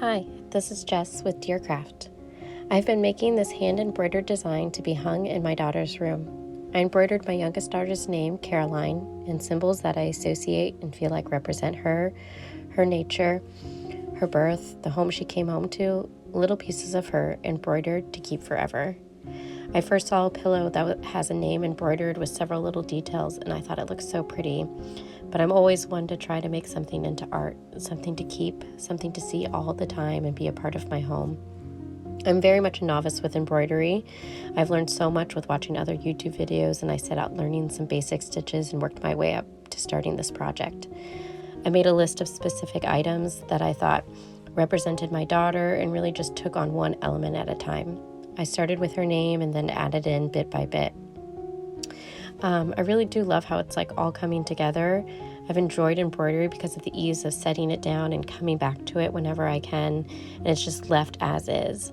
Hi, this is Jess with Deercraft. I've been making this hand-embroidered design to be hung in my daughter's room. I embroidered my youngest daughter's name, Caroline, and symbols that I associate and feel like represent her, her nature, her birth, the home she came home to, little pieces of her embroidered to keep forever. I first saw a pillow that has a name embroidered with several little details, and I thought it looked so pretty. But I'm always one to try to make something into art, something to keep, something to see all the time and be a part of my home. I'm very much a novice with embroidery. I've learned so much with watching other YouTube videos, and I set out learning some basic stitches and worked my way up to starting this project. I made a list of specific items that I thought represented my daughter and really just took on one element at a time. I started with her name and then added in bit by bit. I really do love how it's like all coming together. I've enjoyed embroidery because of the ease of setting it down and coming back to it whenever I can, and it's just left as is.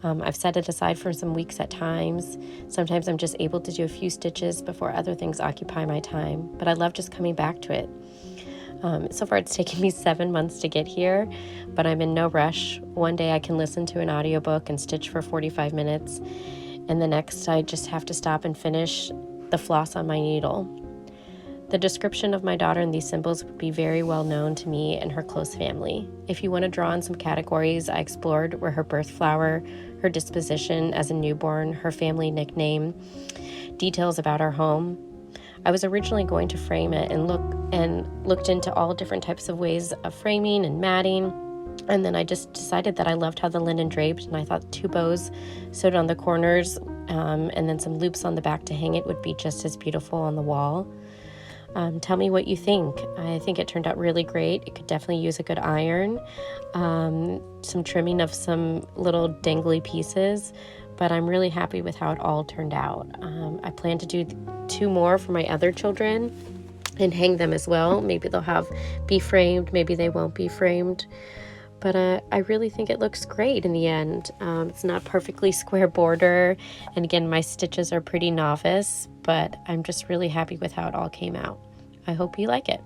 I've set it aside for some weeks at times. Sometimes I'm just able to do a few stitches before other things occupy my time, but I love just coming back to it. So far it's taken me 7 months to get here, but I'm in no rush. One day I can listen to an audiobook and stitch for 45 minutes, and the next I just have to stop and finish the floss on my needle. The description of my daughter in these symbols would be very well known to me and her close family. If you want to draw on some categories I explored were her birth flower, her disposition as a newborn, her family nickname, details about our home. I was originally going to frame it and looked into all different types of ways of framing and matting. And then I just decided that I loved how the linen draped, and I thought 2 bows sewed on the corners and then some loops on the back to hang it would be just as beautiful on the wall. Tell me what you think. I think it turned out really great. It could definitely use a good iron, some trimming of some little dangly pieces, but I'm really happy with how it all turned out. I plan to do 2 more for my other children and hang them as well. Maybe they'll be framed, maybe they won't be framed. But I really think it looks great in the end. It's not perfectly square border, and again, my stitches are pretty novice, but I'm just really happy with how it all came out. I hope you like it.